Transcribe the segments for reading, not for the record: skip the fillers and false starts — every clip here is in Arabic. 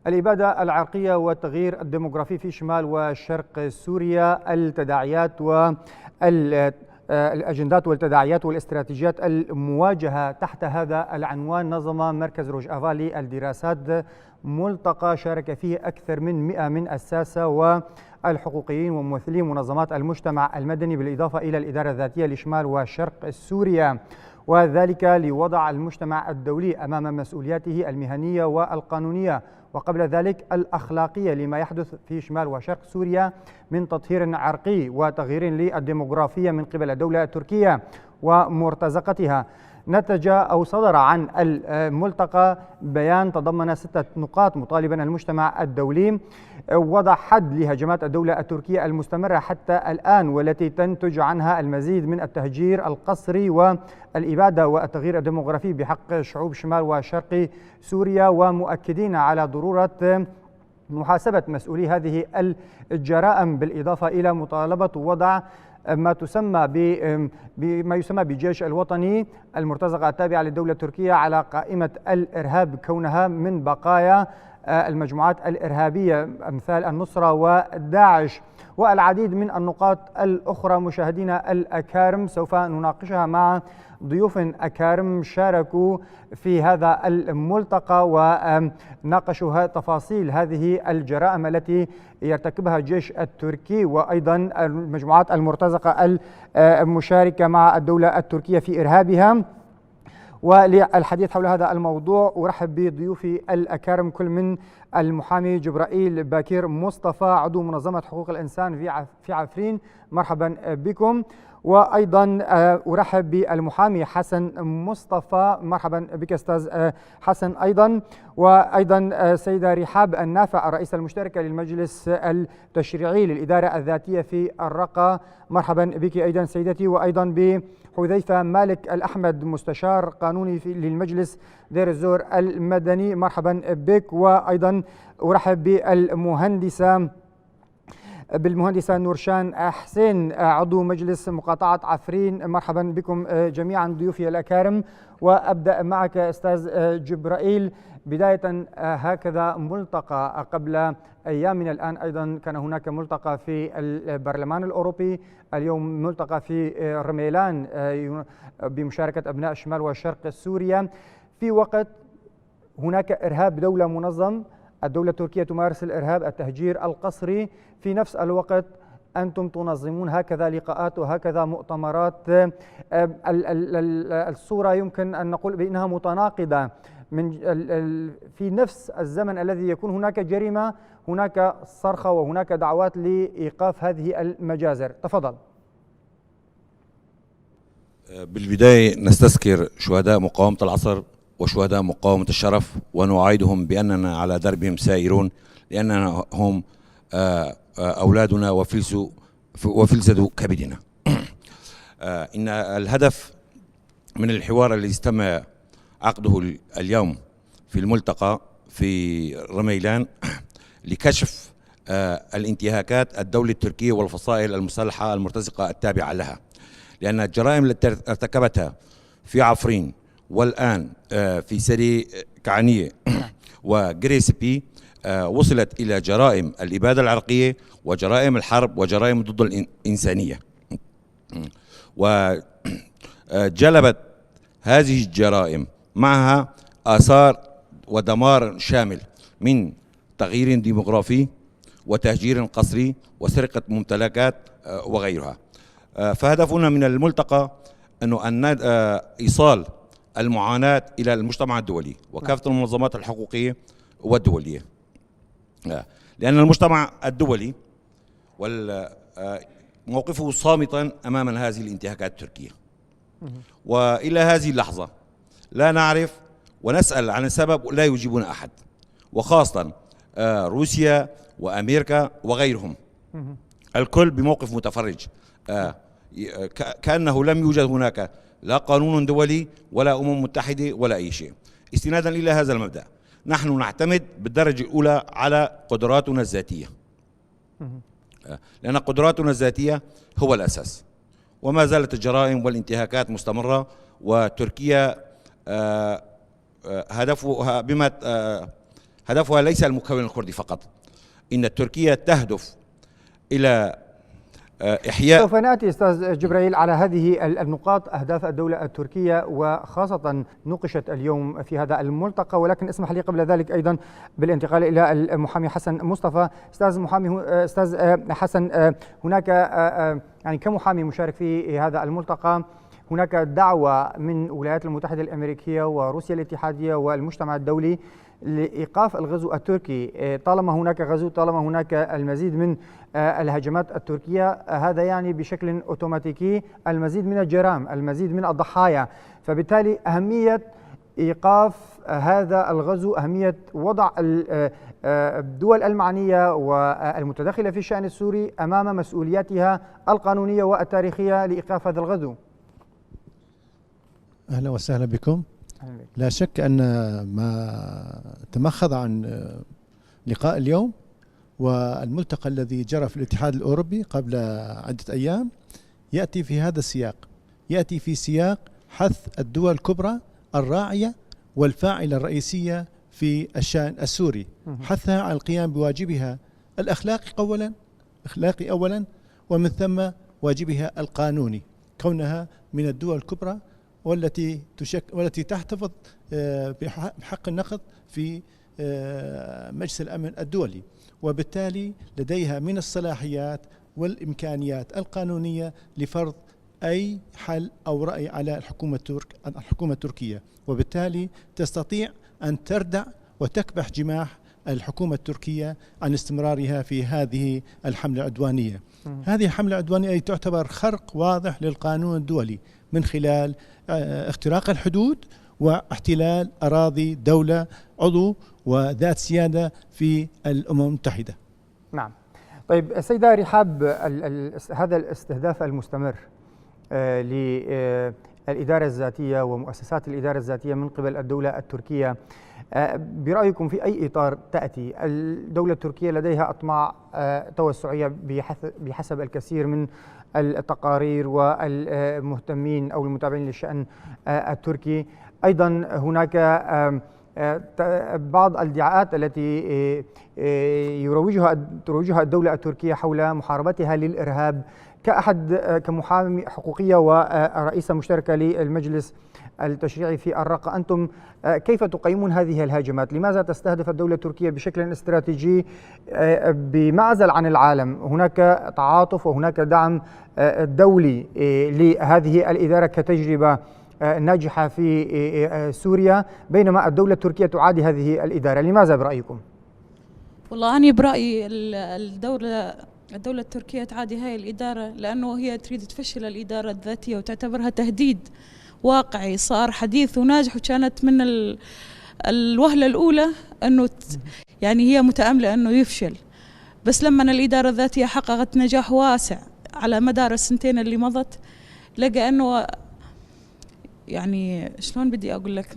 الإبادة العرقية والتغيير الديموغرافي في شمال وشرق سوريا، التداعيات والأجندات والتداعيات والاستراتيجيات المواجهة تحت هذا العنوان. نظم مركز روجافا للدراسات ملتقى شارك فيه أكثر من 100 من الساسة والحقوقيين وممثلي منظمات المجتمع المدني، بالإضافة إلى الإدارة الذاتية لشمال وشرق سوريا، وذلك لوضع المجتمع الدولي أمام مسؤولياته المهنية والقانونية وقبل ذلك الأخلاقية لما يحدث في شمال وشرق سوريا من تطهير عرقي وتغيير للديموغرافية من قبل الدولة التركية ومرتزقتها. نتج أو صدر عن الملتقى بيان تضمن 6 نقاط مطالبا المجتمع الدولي وضع حد لهجمات الدولة التركية المستمرة حتى الآن، والتي تنتج عنها المزيد من التهجير القسري والإبادة والتغيير الديموغرافي بحق شعوب شمال وشرق سوريا، ومؤكدين على ضرورة محاسبة مسؤولي هذه الجرائم، بالإضافة إلى مطالبة وضع بما يسمى بالجيش الوطني المرتزقة التابعة للدولة التركية على قائمة الإرهاب، كونها من بقايا المجموعات الإرهابية أمثال النصرة وداعش، والعديد من النقاط الأخرى. مشاهدينا الأكارم، سوف نناقشها مع ضيوف أكارم شاركوا في هذا الملتقى وناقشوا تفاصيل هذه الجرائم التي يرتكبها الجيش التركي وأيضا المجموعات المرتزقة المشاركة مع الدولة التركية في إرهابها. وللحديث حول هذا الموضوع أرحب بضيوفي الأكارم، كل من المحامي جبرائيل باكير مصطفى عضو منظمة حقوق الإنسان في عفرين، مرحبا بكم. وأيضا أرحب بالمحامي حسن مصطفى، مرحبا بك أستاذ حسن أيضا. وأيضا سيدة رحاب النافع الرئيسة المشتركة للمجلس التشريعي للإدارة الذاتية في الرقة، مرحبا بك أيضا سيدتي. وأيضا بحذيفة مالك الأحمد مستشار قانوني للمجلس دير الزور المدني، مرحبا بك. وأيضا أرحب بالمهندسة نورشان حسين عضو مجلس مقاطعة عفرين، مرحبا بكم جميعا ضيوفي الأكارم. وأبدأ معك أستاذ جبرائيل. بداية، هكذا ملتقى قبل أيام من الآن أيضا كان هناك ملتقى في البرلمان الأوروبي، اليوم ملتقى في رميلان بمشاركة أبناء شمال وشرق سوريا، في وقت هناك إرهاب دولة منظم، الدولة التركية تمارس الإرهاب، التهجير القسري، في نفس الوقت أنتم تنظمون هكذا لقاءات وهكذا مؤتمرات. الصورة يمكن أن نقول بأنها متناقضة، في نفس الزمن الذي يكون هناك جريمة هناك صرخة وهناك دعوات لإيقاف هذه المجازر. تفضل. بالبداية نستذكر شهداء مقاومة العصر وشهداء مقاومة الشرف، ونعايدهم بأننا على دربهم سائرون، لأننا هم أولادنا وفلسة كبدنا. إن الهدف من الحوار الذي تم عقده اليوم في الملتقى في رميلان لكشف الانتهاكات الدولة التركية والفصائل المسلحة المرتزقة التابعة لها، لأن الجرائم التي ارتكبتها في عفرين والآن في سري كعنية وجريسبي وصلت إلى جرائم الإبادة العرقية وجرائم الحرب وجرائم ضد الإنسانية، وجلبت هذه الجرائم معها آثار ودمار شامل من تغيير ديموغرافي وتهجير قسري وسرقة ممتلكات وغيرها. فهدفنا من الملتقى أن إيصال المعاناة إلى المجتمع الدولي وكافة المنظمات الحقوقية والدولية، لأن المجتمع الدولي موقفه صامتا أمام هذه الانتهاكات التركية، وإلى هذه اللحظة لا نعرف ونسأل عن السبب لا يجيبنا أحد، وخاصة روسيا وأمريكا وغيرهم، الكل بموقف متفرج، كأنه لم يوجد هناك لا قانون دولي ولا أمم متحدة ولا أي شيء. استنادا إلى هذا المبدأ نحن نعتمد بالدرجة الأولى على قدراتنا الذاتية، لأن قدراتنا الذاتية هو الأساس، وما زالت الجرائم والانتهاكات مستمرة، وتركيا هدفها بما هدفها ليس المكون الكردي فقط، إن تركيا تهدف إلى إحياء. سوف نأتي أستاذ جبرائيل على هذه النقاط، أهداف الدولة التركية، وخاصة نوقشت اليوم في هذا الملتقى، ولكن اسمح لي قبل ذلك أيضا بالانتقال إلى المحامي حسن مصطفى. أستاذ حسن، هناك يعني كمحامي مشارك في هذا الملتقى، هناك دعوة من الولايات المتحدة الأمريكية وروسيا الاتحادية والمجتمع الدولي لإيقاف الغزو التركي. طالما هناك غزو، طالما هناك المزيد من الهجمات التركية، هذا يعني بشكل أوتوماتيكي المزيد من الجرائم، المزيد من الضحايا. فبالتالي أهمية إيقاف هذا الغزو، أهمية وضع الدول المعنية والمتدخلة في الشأن السوري أمام مسؤولياتها القانونية والتاريخية لإيقاف هذا الغزو. أهلا وسهلا بكم. لا شك أن ما تمخض عن لقاء اليوم والملتقى الذي جرى في الاتحاد الأوروبي قبل عدة أيام يأتي في هذا السياق، يأتي في سياق حث الدول الكبرى الراعية والفاعلة الرئيسية في الشأن السوري، حثها على القيام بواجبها الأخلاقي أولا، ومن ثم واجبها القانوني، كونها من الدول الكبرى والتي تحتفظ بحق النقض في مجلس الأمن الدولي، وبالتالي لديها من الصلاحيات والإمكانيات القانونية لفرض أي حل أو رأي على الحكومة التركية، وبالتالي تستطيع أن تردع وتكبح جماح الحكومة التركية عن استمرارها في هذه الحملة العدوانية. هذه الحملة العدوانية تعتبر خرق واضح للقانون الدولي من خلال اختراق الحدود واحتلال أراضي دولة عضو وذات سيادة في الأمم المتحدة. نعم. طيب سيدة رحاب، هذا الاستهداف المستمر للإدارة الذاتية ومؤسسات الإدارة الذاتية من قبل الدولة التركية، برأيكم في أي إطار تأتي؟ الدولة التركية لديها أطماع توسعية بحسب الكثير من التقارير والمهتمين أو المتابعين للشأن التركي. أيضا هناك بعض الادعاءات التي تروجها الدولة التركية حول محاربتها للإرهاب. كمحامي حقوقية ورئيسة مشتركة للمجلس التشريعي في الرقة، أنتم كيف تقيمون هذه الهجمات؟ لماذا تستهدف الدولة التركية بشكل استراتيجي بمعزل عن العالم؟ هناك تعاطف وهناك دعم دولي لهذه الإدارة كتجربة ناجحة في سوريا، بينما الدولة التركية تعادي هذه الإدارة. لماذا برأيكم؟ والله أنا برأيي الدولة التركية تعادي هاي الإدارة لأنه هي تريد تفشل الإدارة الذاتية وتعتبرها تهديد واقعي صار حديث وناجح، وكانت من الوهلة الأولى أنه يعني هي متأملة أنه يفشل، بس لما الإدارة الذاتية حققت نجاح واسع على مدار السنتين اللي مضت، لقى أنه يعني شلون بدي أقول لك،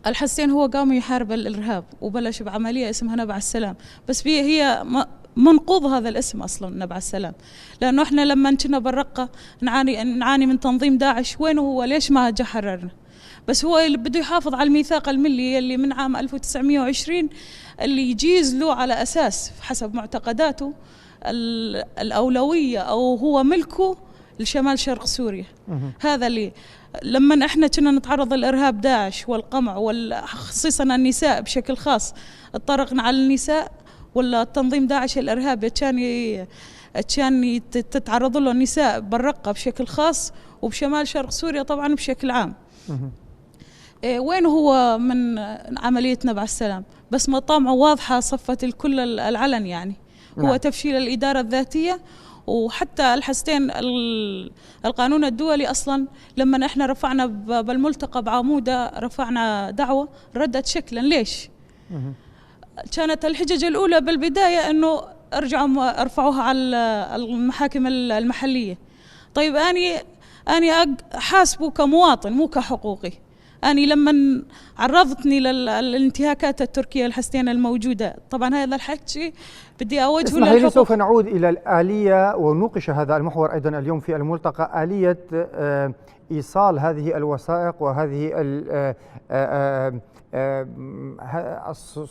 الحسين هو قام يحارب الإرهاب وبلش بعملية اسمها نبع السلام، بس هي منقوض هذا الاسم أصلا نبع السلام، لأنه إحنا لما كنا بالرقة نعاني من تنظيم داعش، وين هو؟ ليش ما جا حررنا؟ بس هو اللي بده يحافظ على الميثاق الملي اللي من عام 1920 اللي يجيز له على أساس حسب معتقداته الأولوية أو هو ملكه لشمال شرق سوريا. هذا اللي لما احنا كنا نتعرض للإرهاب داعش والقمع وخصيصا النساء بشكل خاص، اتطرقنا على النساء ولا تنظيم داعش الإرهابي كان تتعرض له النساء بالرقة بشكل خاص وبشمال شرق سوريا طبعا بشكل عام. وين هو من عملية نبع السلام؟ بس مطامعه واضحة صفت الكل العلن، يعني هو تفشيل الإدارة الذاتية. وحتى الحسين القانون الدولي أصلا لما احنا رفعنا بالملتقى بعمودة رفعنا دعوة ردت شكلا. ليش؟ كانت الحجج الأولى بالبداية أنه ارفعوها على المحاكم المحلية. طيب أنا حاسبه كمواطن مو كحقوقي. أنا لما عرضتني للانتهاكات التركية الحسين الموجودة، طبعا هذا الحكي بدي أوجهه للحقوق. سوف نعود إلى الآلية ونناقش هذا المحور أيضا اليوم في الملتقى، آلية إيصال هذه الوثائق وهذه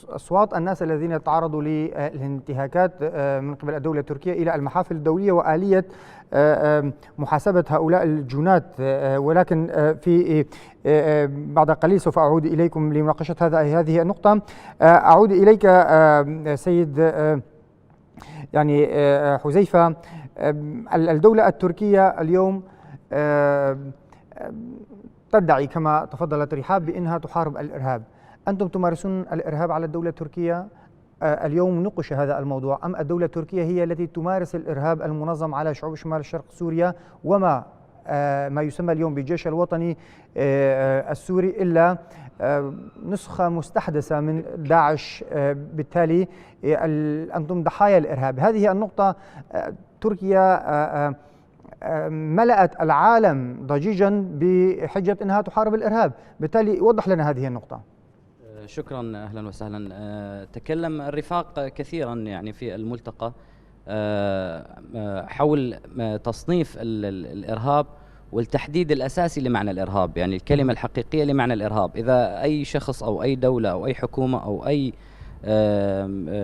أصوات الناس الذين تعرضوا للانتهاكات من قبل الدولة التركية إلى المحافل الدولية وآلية محاسبة هؤلاء الجنات. ولكن في بعد قليل سوف أعود إليكم لمناقشة هذه النقطة. أعود إليك سيد يعني حذيفة. الدولة التركية اليوم تدعي كما تفضلت رحاب بأنها تحارب الإرهاب. أنتم تمارسون الإرهاب على الدولة التركية؟ اليوم نقش هذا الموضوع، أم الدولة التركية هي التي تمارس الإرهاب المنظم على شعوب شمال شرق سوريا وما ما يسمى اليوم بالجيش الوطني السوري إلا نسخة مستحدثة من داعش؟ بالتالي أنتم ضحايا الإرهاب. هذه النقطة تركيا ملأت العالم ضجيجا بحجة أنها تحارب الإرهاب، بالتالي وضح لنا هذه النقطة. شكرا، أهلا وسهلا. تكلم الرفاق كثيرا يعني في الملتقى حول تصنيف الإرهاب والتحديد الأساسي لمعنى الإرهاب، يعني الكلمة الحقيقية لمعنى الإرهاب. إذا أي شخص أو أي دولة أو أي حكومة أو أي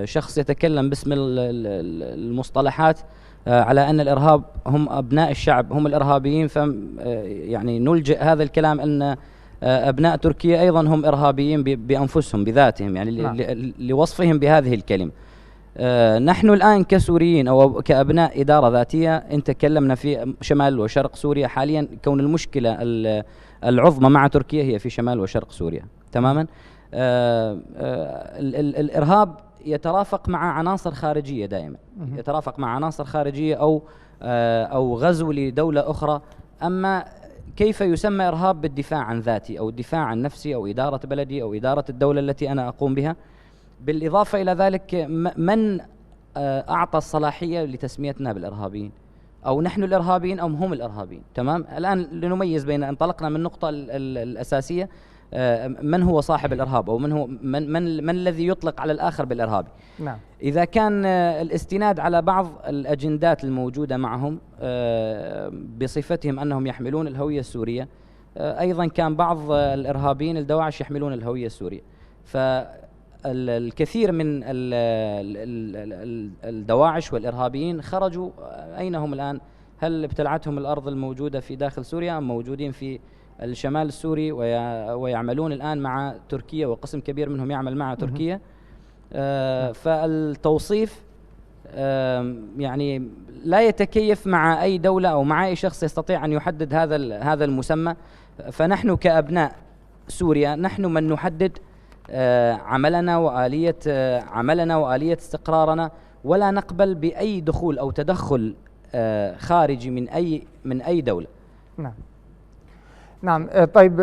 شخص يتكلم باسم المصطلحات على أن الإرهاب هم أبناء الشعب هم الإرهابيين، يعني نلجئ هذا الكلام أن أبناء تركيا أيضا هم إرهابيين بأنفسهم بذاتهم، يعني لوصفهم بهذه الكلمة. نحن الآن كسوريين أو كأبناء إدارة ذاتية إن تكلمنا في شمال وشرق سوريا حاليا، كون المشكلة العظمى مع تركيا هي في شمال وشرق سوريا تماما. الإرهاب يترافق مع عناصر خارجية دائما، يترافق مع عناصر خارجية أو غزو لدولة أخرى. أما كيف يسمى إرهاب؟ بالدفاع عن ذاتي أو الدفاع عن نفسي أو إدارة بلدي أو إدارة الدولة التي أنا أقوم بها. بالإضافة إلى ذلك من أعطى الصلاحية لتسميتنا بالإرهابيين؟ أو نحن الإرهابيين أم هم الإرهابيين؟ تمام. الآن لنميز بين، انطلقنا من النقطة الأساسية، من هو صاحب الإرهاب أو من الذي يطلق على الآخر بالإرهابي. نعم. إذا كان الاستناد على بعض الأجندات الموجودة معهم بصفتهم أنهم يحملون الهوية السورية، أيضا كان بعض الإرهابيين الدواعش يحملون الهوية السورية. فالكثير من الدواعش والإرهابيين خرجوا. أين هم الآن؟ هل ابتلعتهم الأرض الموجودة في داخل سوريا أم موجودين في الشمال السوري ويعملون الآن مع تركيا، وقسم كبير منهم يعمل مع تركيا؟ فالتوصيف يعني لا يتكيف مع أي دولة أو مع أي شخص يستطيع أن يحدد هذا المسمى. فنحن كأبناء سوريا نحن من نحدد عملنا وآلية استقرارنا، ولا نقبل بأي دخول أو تدخل خارجي من أي دولة. نعم. نعم. طيب،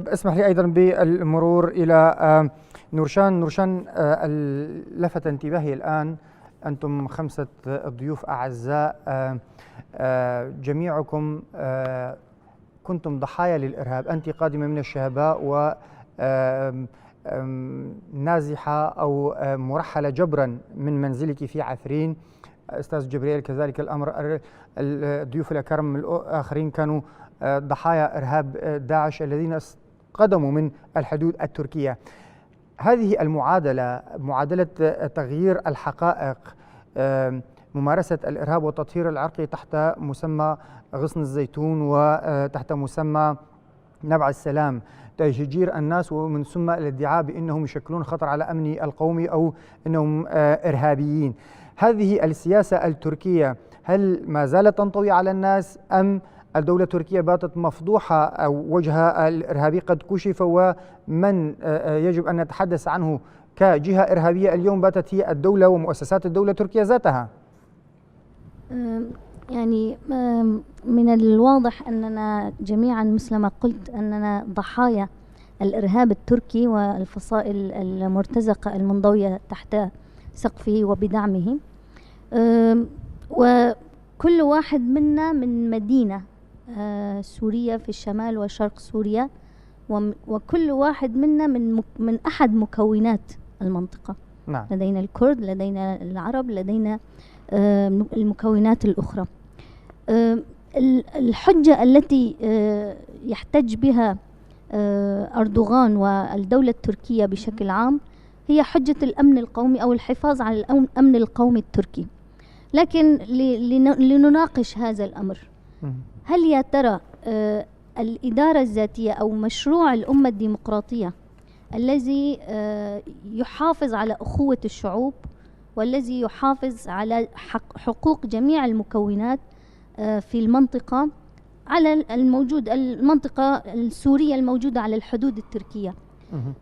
اسمح لي أيضا بالمرور إلى نورشان. لفت انتباهي الآن أنتم 5 ضيوف أعزاء، جميعكم كنتم ضحايا للإرهاب. أنت قادمة من الشهباء ونازحة أو مرحلة جبرا من منزلك في عفرين. أستاذ جبريل كذلك الأمر. الضيوف الأكارم الآخرين كانوا ضحايا إرهاب داعش الذين قدموا من الحدود التركية. هذه المعادلة، معادلة تغيير الحقائق، ممارسة الإرهاب والتطهير العرقي تحت مسمى غصن الزيتون وتحت مسمى نبع السلام، تهجير الناس ومن ثم الادعاء بأنهم يشكلون خطر على أمني القومي أو أنهم إرهابيين. هذه السياسة التركية هل ما زالت تنطوي على الناس، أم الدولة التركية باتت مفضوحة أو وجهها الإرهابي قد كشف، ومن يجب أن نتحدث عنه كجهة إرهابية اليوم باتت هي الدولة ومؤسسات الدولة التركية ذاتها؟ يعني من الواضح أننا جميعا مثل ما قلت أننا ضحايا الإرهاب التركي والفصائل المرتزقة المنضوية تحت سقفه وبدعمه. وكل واحد منا من مدينة سورية في الشمال وشرق سوريا، وكل واحد منا من أحد مكونات المنطقة. نعم. لدينا الكرد، لدينا العرب، لدينا المكونات الأخرى. الحجة التي يحتج بها أردوغان والدولة التركية بشكل عام هي حجة الأمن القومي أو الحفاظ على الأمن القومي التركي. لكن لنناقش هذا الأمر، هل يا ترى الإدارة الذاتية أو مشروع الأمة الديمقراطية الذي يحافظ على أخوة الشعوب والذي يحافظ على حقوق جميع المكونات في المنطقة على المنطقة السورية الموجودة على الحدود التركية،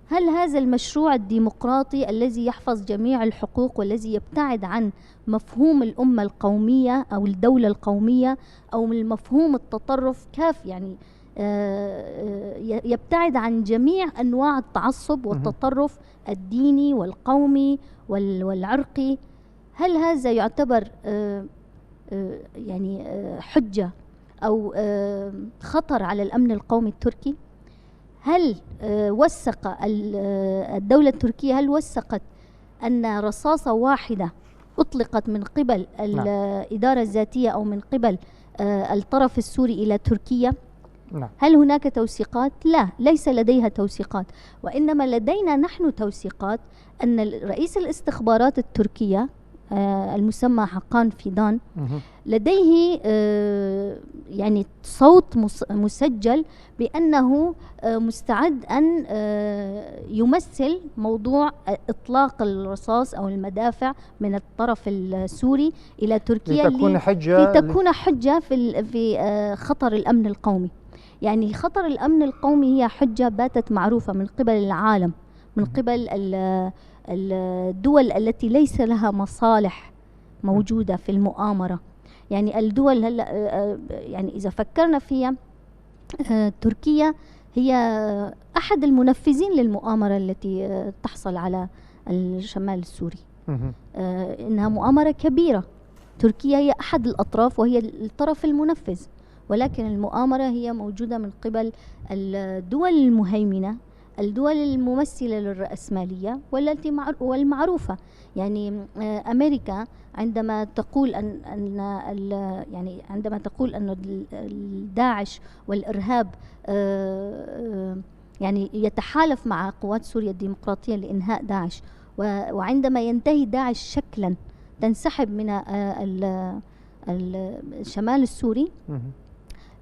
هل هذا المشروع الديمقراطي الذي يحفظ جميع الحقوق والذي يبتعد عن مفهوم الأمة القومية أو الدولة القومية أو من مفهوم التطرف كاف، يعني يبتعد عن جميع أنواع التعصب والتطرف الديني والقومي والعرقي، هل هذا يعتبر يعني حجة أو خطر على الأمن القومي التركي؟ هل وثق الدولة التركية، هل وثقت أن رصاصة واحدة أطلقت من قبل الإدارة الذاتية أو من قبل الطرف السوري إلى تركيا؟ هل هناك توثيقات؟ لا، ليس لديها توثيقات، وإنما لدينا نحن توثيقات أن رئيس الاستخبارات التركية المسمى حقان فيدان لديه يعني صوت مسجل بأنه مستعد أن يمثل موضوع إطلاق الرصاص أو المدافع من الطرف السوري إلى تركيا لتكون حجة في خطر الأمن القومي. يعني خطر الأمن القومي هي حجة باتت معروفة من قبل العالم، من قبل الدول التي ليس لها مصالح موجودة في المؤامرة. يعني الدول هلا يعني إذا فكرنا فيها، تركيا هي أحد المنفذين للمؤامرة التي تحصل على الشمال السوري. إنها مؤامرة كبيرة، تركيا هي أحد الأطراف وهي الطرف المنفذ، ولكن المؤامرة هي موجودة من قبل الدول المهيمنة، الدول الممثلة للرأسمالية والمعروفة. يعني أمريكا عندما تقول عندما تقول أن الداعش والإرهاب يعني يتحالف مع قوات سوريا الديمقراطية لإنهاء داعش، وعندما ينتهي داعش شكلا تنسحب من الشمال السوري،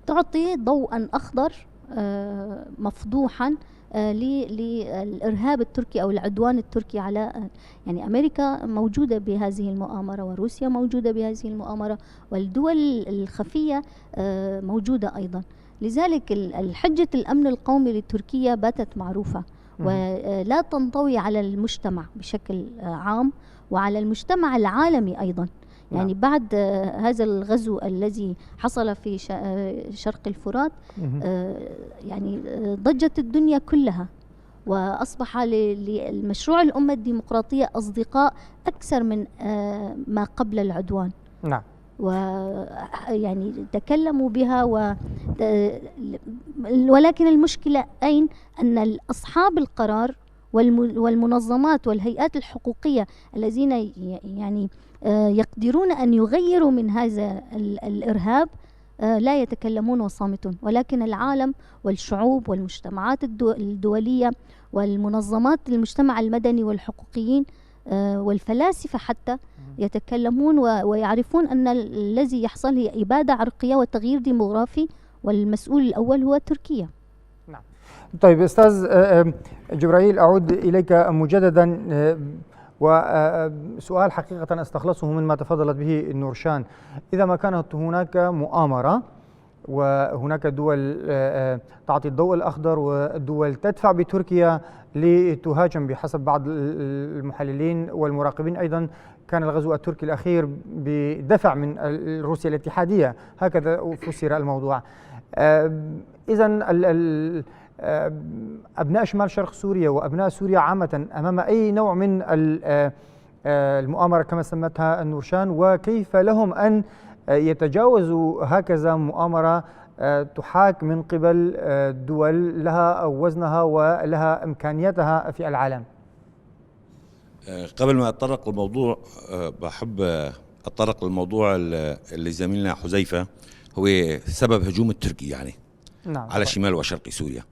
تعطي ضوءا أخضر مفضوحا للإرهاب التركي أو العدوان التركي على، يعني أمريكا موجودة بهذه المؤامرة وروسيا موجودة بهذه المؤامرة والدول الخفية موجودة أيضا. لذلك الحجة الأمن القومي لتركيا باتت معروفة ولا تنطوي على المجتمع بشكل عام وعلى المجتمع العالمي أيضا. يعني بعد هذا الغزو الذي حصل في شرق الفرات يعني ضجت الدنيا كلها، وأصبح للمشروع الأمة الديمقراطية أصدقاء أكثر من ما قبل العدوان. نعم. ويعني تكلموا بها ولكن المشكلة أين؟ أن أصحاب القرار والمنظمات والهيئات الحقوقية الذين يعني يقدرون أن يغيروا من هذا الإرهاب لا يتكلمون وصامتون، ولكن العالم والشعوب والمجتمعات الدولية والمنظمات المجتمع المدني والحقوقيين والفلاسفة حتى يتكلمون ويعرفون أن الذي يحصل هي إبادة عرقية وتغيير ديموغرافي، والمسؤول الأول هو تركيا. نعم. طيب أستاذ جبرائيل، أعود إليك مجددا، وسؤال حقيقة استخلصه مما تفضلت به نورشان. إذا ما كانت هناك مؤامرة وهناك دول تعطي الضوء الأخضر ودول تدفع بتركيا لتهاجم بحسب بعض المحللين والمراقبين، أيضا كان الغزو التركي الأخير بدفع من روسيا الاتحادية، هكذا فسر الموضوع. إذن أبناء شمال شرق سوريا وأبناء سوريا عامة أمام أي نوع من المؤامرة كما سمتها نورشان، وكيف لهم أن يتجاوزوا هكذا مؤامرة تحاك من قبل دول لها وزنها ولها إمكانياتها في العالم؟ قبل ما أتطرق للموضوع بحب أتطرق للموضوع اللي زميلنا حذيفة، هو سبب هجوم التركي يعني نعم. على شمال وشرق سوريا.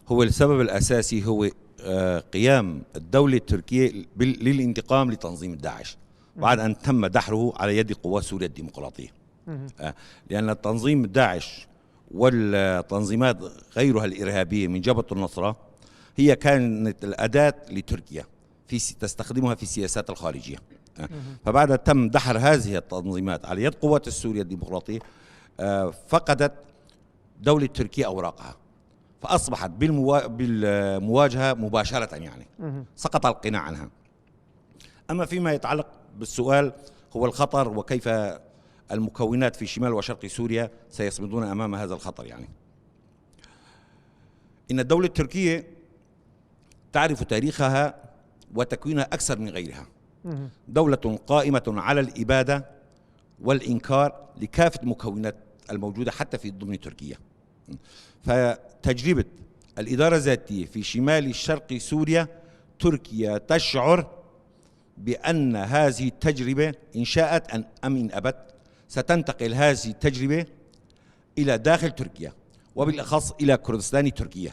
هو السبب الأساسي هو قيام الدولة التركية للانتقام لتنظيم داعش بعد أن تم دحره على يد قوات سوريا الديمقراطية. لأن تنظيم داعش والتنظيمات غيرها الإرهابية من جبهة النصرة هي كانت الأداة لتركيا تستخدمها في السياسات الخارجية. فبعد تم دحر هذه التنظيمات على يد قوات سوريا الديمقراطية فقدت دولة تركيا أوراقها، فأصبحت بالمواجهة مباشرة، يعني سقط القناع عنها. أما فيما يتعلق بالسؤال هو الخطر وكيف المكونات في شمال وشرق سوريا سيصمدون أمام هذا الخطر، يعني إن الدولة التركية تعرف تاريخها وتكوينها أكثر من غيرها، دولة قائمة على الإبادة والإنكار لكافة المكونات الموجودة حتى في ضمن تركيا. فتجربة الإدارة الذاتية في شمال شرق سوريا، تركيا تشعر بأن هذه التجربة إن شاءت أم إن أبت ستنتقل هذه التجربة إلى داخل تركيا، وبالأخص إلى كردستان تركيا،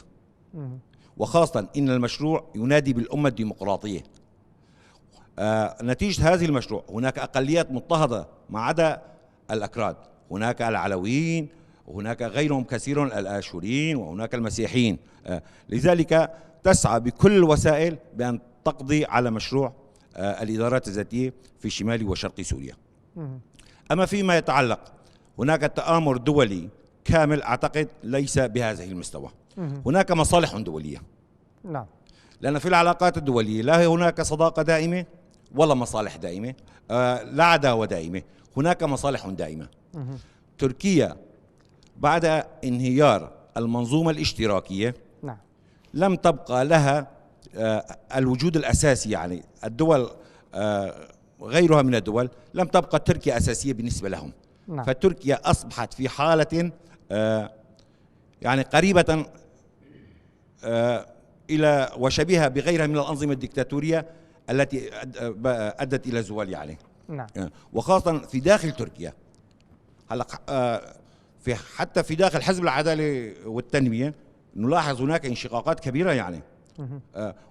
وخاصة إن المشروع ينادي بالأمة الديمقراطية. نتيجة هذه المشروع هناك أقليات مضطهدة ما عدا الأكراد، هناك العلويين وهناك غيرهم كثير، الآشوريين وهناك المسيحيين. لذلك تسعى بكل الوسائل بأن تقضي على مشروع الإدارات الذاتية في شمال وشرق سوريا. أما فيما يتعلق هناك تآمر دولي كامل، أعتقد ليس بهذه المستوى. هناك مصالح دولية، نعم، لأن في العلاقات الدولية لا هناك صداقة دائمة ولا مصالح دائمة، لا عداوة دائمة، هناك مصالح دائمة. تركيا بعد انهيار المنظومة الاشتراكية نعم، لم تبقى لها الوجود الأساسي، يعني الدول غيرها من الدول لم تبقى تركيا أساسية بالنسبة لهم. نعم. فتركيا أصبحت في حالة يعني قريبة إلى وشبيهة بغيرها من الأنظمة الدكتاتورية التي أدت إلى زوال، يعني نعم. وخاصة في داخل تركيا. هلا حتى في داخل حزب العدالة والتنمية نلاحظ هناك انشقاقات كبيرة، يعني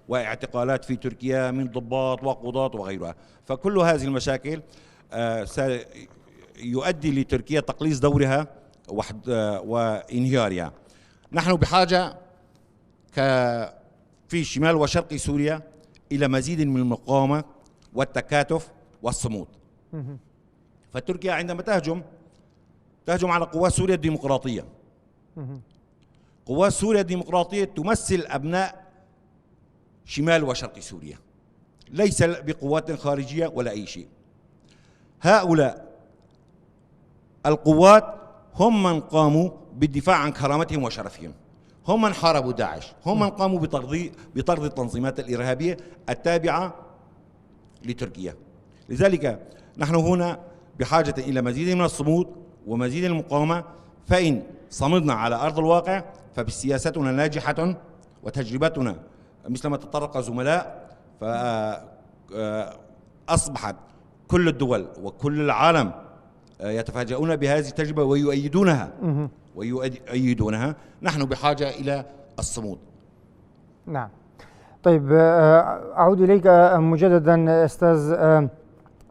واعتقالات في تركيا من ضباط وقضاة وغيرها. فكل هذه المشاكل سيؤدي لتركيا تقليص دورها وانهيارها. نحن بحاجة في شمال وشرق سوريا إلى مزيد من المقاومة والتكاتف والصمود. فتركيا عندما تهجم على قوات سوريا الديمقراطية. قوات سوريا الديمقراطية تمثل أبناء شمال وشرق سوريا، ليس بقوات خارجية ولا أي شيء. هؤلاء القوات هم من قاموا بالدفاع عن كرامتهم وشرفهم، هم من حاربوا داعش، هم من قاموا بطرد التنظيمات الإرهابية التابعة لتركيا. لذلك نحن هنا بحاجة إلى مزيد من الصمود ومزيد من المقاومة. فإن صمدنا على أرض الواقع فبسياستنا ناجحة وتجربتنا مثل ما تطرق زملاء، فأصبحت كل الدول وكل العالم يتفاجؤون بهذه التجربة ويؤيدونها. نحن بحاجة إلى الصمود. نعم. طيب، أعود إليك مجددا أستاذ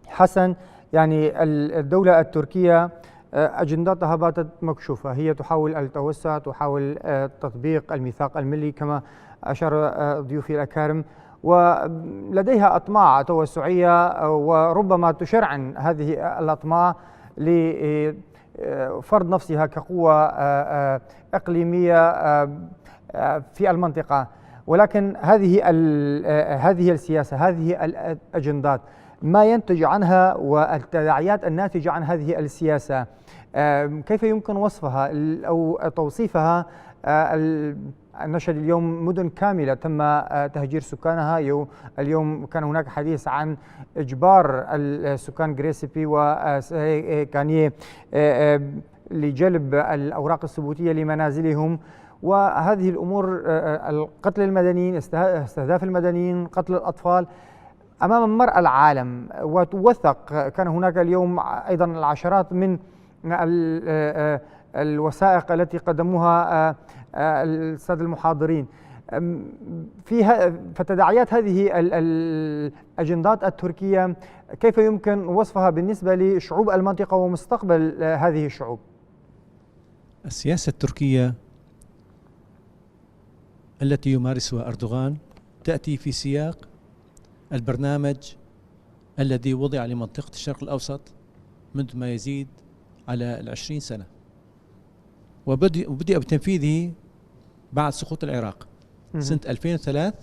حسن. يعني الدولة التركية أجنداتها باتت مكشوفة، هي تحاول التوسع، تحاول تطبيق الميثاق الملي كما أشار ضيوفي الأكارم، ولديها أطماع توسعية وربما تشرعن هذه الأطماع لفرض نفسها كقوة إقليمية في المنطقة. ولكن هذه السياسة، هذه الأجندات، ما ينتج عنها والتداعيات الناتجة عن هذه السياسة، كيف يمكن وصفها أو توصيفها؟ نشهد اليوم مدن كاملة تم تهجير سكانها. اليوم كان هناك حديث عن إجبار السكان غريسبي وكانية لجلب الأوراق الثبوتية لمنازلهم، وهذه الأمور، القتل المدنيين، استهداف المدنيين، قتل الأطفال أمام مرأى العالم وتوثق. كان هناك اليوم أيضا العشرات من الوثائق التي قدموها السادة المحاضرين. فتداعيات هذه الأجندات التركية كيف يمكن وصفها بالنسبة لشعوب المنطقة ومستقبل هذه الشعوب؟ السياسة التركية التي يمارسها أردوغان تأتي في سياق البرنامج الذي وضع لمنطقة الشرق الأوسط منذ ما يزيد على 20 سنة، وبدأ بتنفيذه بعد سقوط العراق سنة 2003،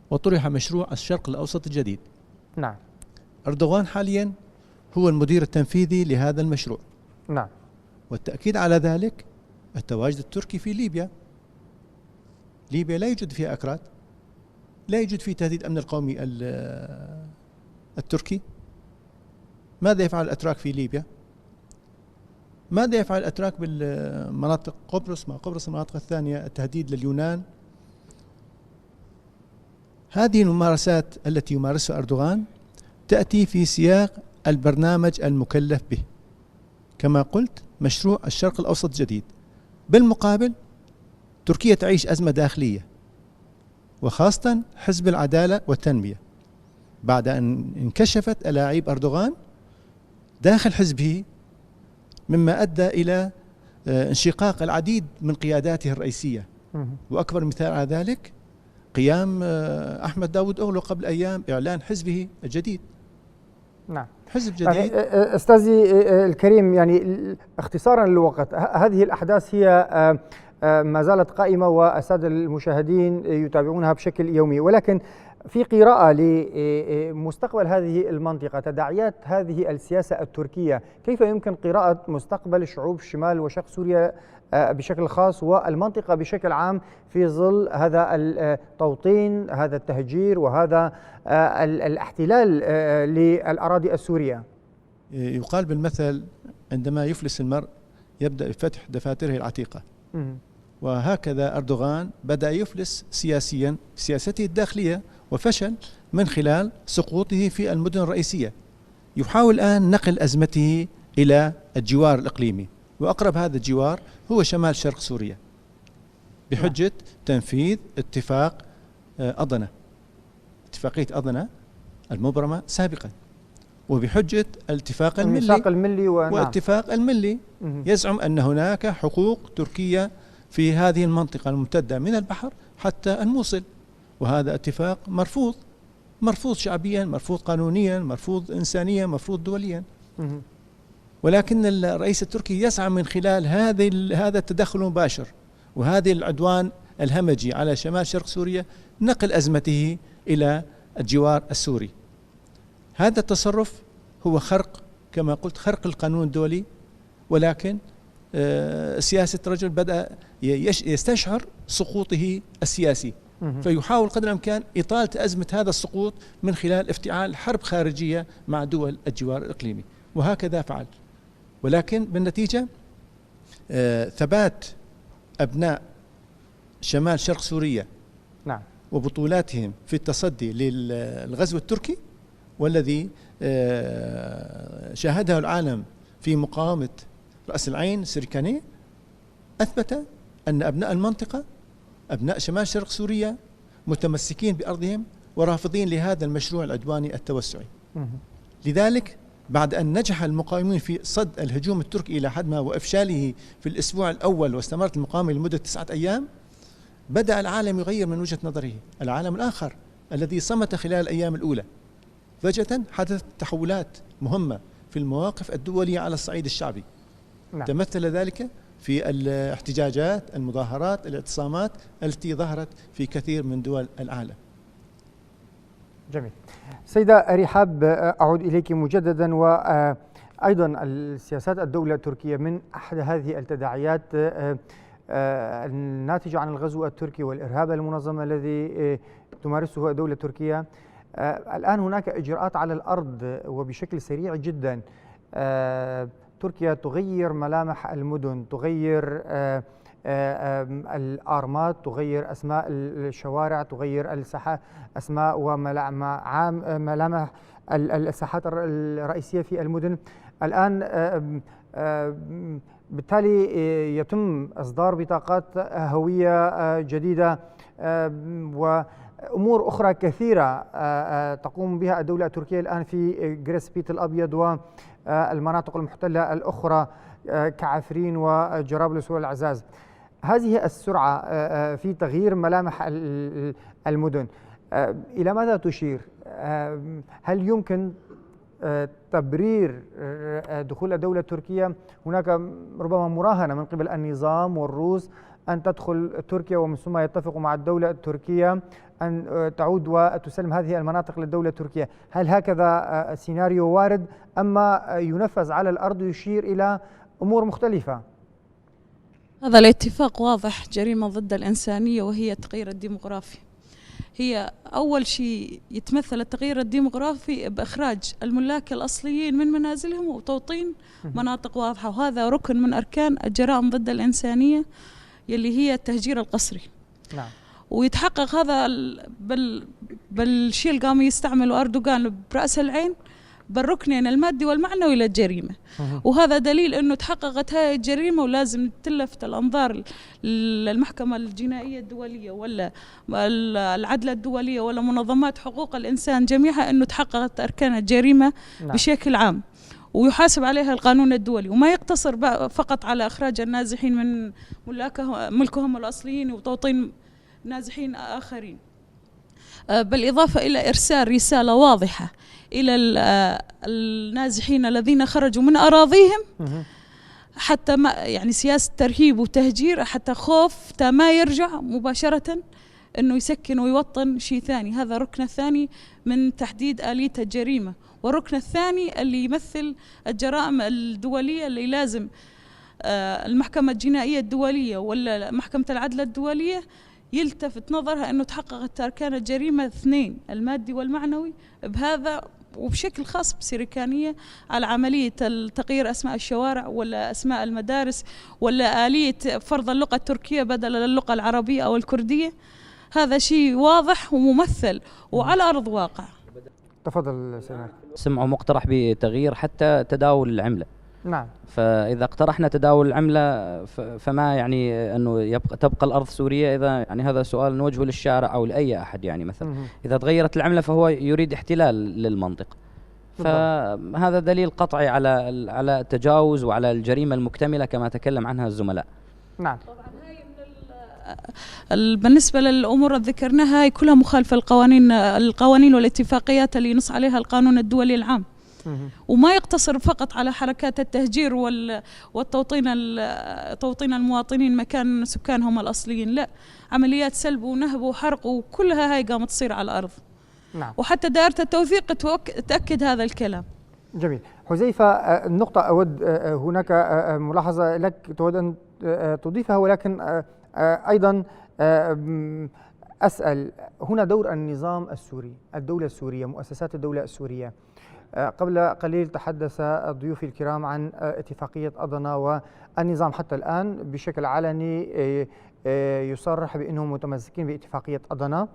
وطرح مشروع الشرق الأوسط الجديد. نعم. أردوغان حاليا هو المدير التنفيذي لهذا المشروع. نعم. والتأكيد على ذلك التواجد التركي في ليبيا. ليبيا لا يوجد فيها أكراد، لا يوجد فيه تهديد أمن القومي التركي. ماذا يفعل الأتراك في ليبيا؟ ماذا يفعل الأتراك بالمناطق قبرص، ما قبرص المناطق الثانية، التهديد لليونان؟ هذه الممارسات التي يمارسها أردوغان تأتي في سياق البرنامج المكلف به، كما قلت مشروع الشرق الأوسط جديد. بالمقابل تركيا تعيش أزمة داخلية، وخاصة حزب العدالة والتنمية، بعد أن انكشفت ألاعيب أردوغان داخل حزبه، مما أدى إلى انشقاق العديد من قياداته الرئيسية. وأكبر مثال على ذلك قيام أحمد داود أوغلو قبل أيام إعلان حزبه الجديد. نعم. حزب جديد. يعني أستاذي الكريم، يعني اختصارا للوقت، هذه الأحداث هي ما زالت قائمة والسادة المشاهدين يتابعونها بشكل يومي، ولكن في قراءة لمستقبل هذه المنطقة، تداعيات هذه السياسة التركية، كيف يمكن قراءة مستقبل شعوب شمال وشرق سوريا بشكل خاص والمنطقة بشكل عام في ظل هذا التوطين، هذا التهجير، وهذا الاحتلال للأراضي السورية؟ يقال بالمثل عندما يفلس المرء يبدأ بفتح دفاتره العتيقة. وهكذا أردوغان بدأ يفلس سياسيا سياسته الداخلية، وفشل من خلال سقوطه في المدن الرئيسية. يحاول الآن نقل أزمته إلى الجوار الإقليمي، وأقرب هذا الجوار هو شمال شرق سوريا بحجة تنفيذ اتفاق أضنة، اتفاقية أضنة المبرمة سابقا، وبحجة الاتفاق الملي واتفاق الملي. يزعم أن هناك حقوق تركية في هذه المنطقة الممتدة من البحر حتى الموصل، وهذا اتفاق مرفوض شعبيا، مرفوض قانونيا، مرفوض إنسانيا، مرفوض دوليا. ولكن الرئيس التركي يسعى من خلال هذا التدخل المباشر وهذه العدوان الهمجي على شمال شرق سوريا نقل أزمته إلى الجوار السوري. هذا التصرف هو خرق، كما قلت، خرق القانون الدولي، ولكن سياسة رجل بدأ يستشعر سقوطه السياسي، فيحاول قدر الإمكان إطالة أزمة هذا السقوط من خلال افتعال حرب خارجية مع دول الجوار الإقليمي، وهكذا فعل. ولكن بالنتيجة ثبات أبناء شمال شرق سوريا نعم وبطولاتهم في التصدي للغزو التركي، والذي شاهده العالم في مقاومة رأس العين سيركاني، أثبت أن أبناء المنطقة، أبناء شمال شرق سوريا، متمسكين بأرضهم ورافضين لهذا المشروع العدواني التوسعي. لذلك بعد أن نجح المقاومين في صد الهجوم التركي إلى حد ما وإفشاله في الأسبوع الأول، واستمرت المقاومة لمدة 9 أيام، بدأ العالم يغير من وجهة نظره. العالم الآخر الذي صمت خلال الأيام الأولى، فجأة حدثت تحولات مهمة في المواقف الدولية على الصعيد الشعبي. نعم. تمثل ذلك في الاحتجاجات، المظاهرات، الاعتصامات التي ظهرت في كثير من دول العالم. جميل. سيدة رحاب، أعود إليك مجددا، وأيضا السياسات الدولة التركية من أحد هذه التداعيات الناتجة عن الغزو التركي والإرهاب المنظم الذي تمارسه الدولة التركية. الآن هناك إجراءات على الأرض وبشكل سريع جدا. تركيا تغير ملامح المدن، تغير الآرمات، تغير أسماء الشوارع، تغير أسماء وملامح الساحات الرئيسية في المدن الآن. بالتالي يتم إصدار بطاقات هوية جديدة وأمور أخرى كثيرة تقوم بها الدولة التركية الآن في جريسبيت الأبيض والمناطق المحتلة الأخرى كعفرين وجرابلس والعزاز. هذه السرعة في تغيير ملامح المدن إلى ماذا تشير؟ هل يمكن تبرير دخول الدولة التركية؟ هناك ربما مراهنة من قبل النظام والروس أن تدخل تركيا ومن ثم يتفقوا مع الدولة التركية أن تعود وتسلم هذه المناطق للدولة التركية. هل هكذا سيناريو وارد أما ينفذ على الأرض يشير إلى أمور مختلفة؟ هذا الاتفاق واضح جريمة ضد الإنسانية وهي التغيير الديمغرافي. هي أول شيء يتمثل التغيير الديمغرافي بإخراج الملاك الأصليين من منازلهم وتوطين مناطق واضحة، وهذا ركن من أركان الجرائم ضد الإنسانية يلي هي التهجير القسري. نعم. ويتحقق هذا بالشيء اللي قام يستعمله أردوغان برأس العين بالركنين المادي والمعنوي للجريمة. وهذا دليل أنه تحققت هاي الجريمة، ولازم تلفت الأنظار للمحكمة الجنائية الدولية ولا العدل الدولية ولا منظمات حقوق الإنسان جميعها أنه تحققت أركان الجريمة بشكل عام ويحاسب عليها القانون الدولي، وما يقتصر فقط على إخراج النازحين من ملكهم الأصليين وتوطين نازحين آخرين، بالإضافة إلى إرسال رسالة واضحة إلى النازحين الذين خرجوا من أراضيهم حتى ما يعني سياسة ترهيب وتهجير، حتى خوف ما يرجع مباشرة أنه يسكن ويوطن شيء ثاني. هذا الركن الثاني من تحديد آلية الجريمة. والركن الثاني اللي يمثل الجرائم الدولية اللي لازم المحكمة الجنائية الدولية ولا محكمة العدل الدولية يلتفت نظرها أنه تحققت أركان الجريمة اثنين، المادي والمعنوي، بهذا وبشكل خاص بسيركانية على عملية تغيير أسماء الشوارع ولا أسماء المدارس ولا آلية فرض اللغة التركية بدل اللغة العربية أو الكردية. هذا شيء واضح وممثل وعلى أرض واقع. تفضل سيدنا. سمعوا مقترح بتغيير حتى تداول العملة. نعم. فإذا اقترحنا تداول العملة فما يعني أنه تبقى الأرض سورية؟ إذا يعني هذا سؤال نوجهه للشارع أو لأي أحد. يعني مثلا إذا تغيرت العملة فهو يريد احتلال للمنطقة، فهذا دليل قطعي على التجاوز وعلى الجريمة المكتملة كما تكلم عنها الزملاء. نعم. بالنسبة للأمور اللي ذكرناها هاي كلها مخالفة القوانين والاتفاقيات اللي ينص عليها القانون الدولي العام، وما يقتصر فقط على حركات التهجير توطين المواطنين مكان سكانهم الأصليين، لا، عمليات سلب ونهب وحرق وكلها هاي قامت تصير على الأرض. نعم. وحتى دائرة التوثيق تأكد هذا الكلام. جميل. حذيفة، النقطة أود هناك ملاحظة لك تود أن تضيفها، ولكن أيضا أسأل هنا دور النظام السوري، الدولة السورية، مؤسسات الدولة السورية. قبل قليل تحدث ضيوفي الكرام عن اتفاقية أضنا، والنظام حتى الآن بشكل علني يصرح بأنهم متمسكين باتفاقية أضنا،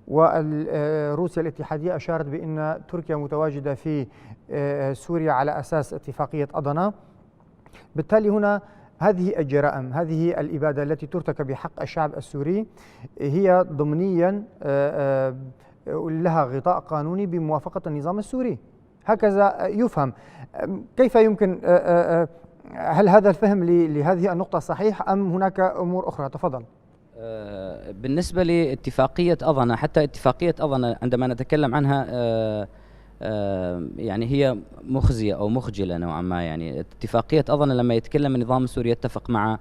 وروسيا الاتحادية أشارت بأن تركيا متواجدة في سوريا على أساس اتفاقية أضنا. بالتالي هنا هذه الجرائم، هذه الإبادة التي ترتكب بحق الشعب السوري هي ضمنيا لها غطاء قانوني بموافقة النظام السوري، هكذا يفهم. كيف يمكن، هل هذا الفهم لهذه النقطة صحيح أم هناك أمور أخرى؟ تفضل. بالنسبة لاتفاقية أضنا، حتى اتفاقية أضنا عندما نتكلم عنها يعني هي مخزية أو مخجلة نوعا ما. يعني اتفاقية أضنا لما يتكلم النظام السوري يتفق مع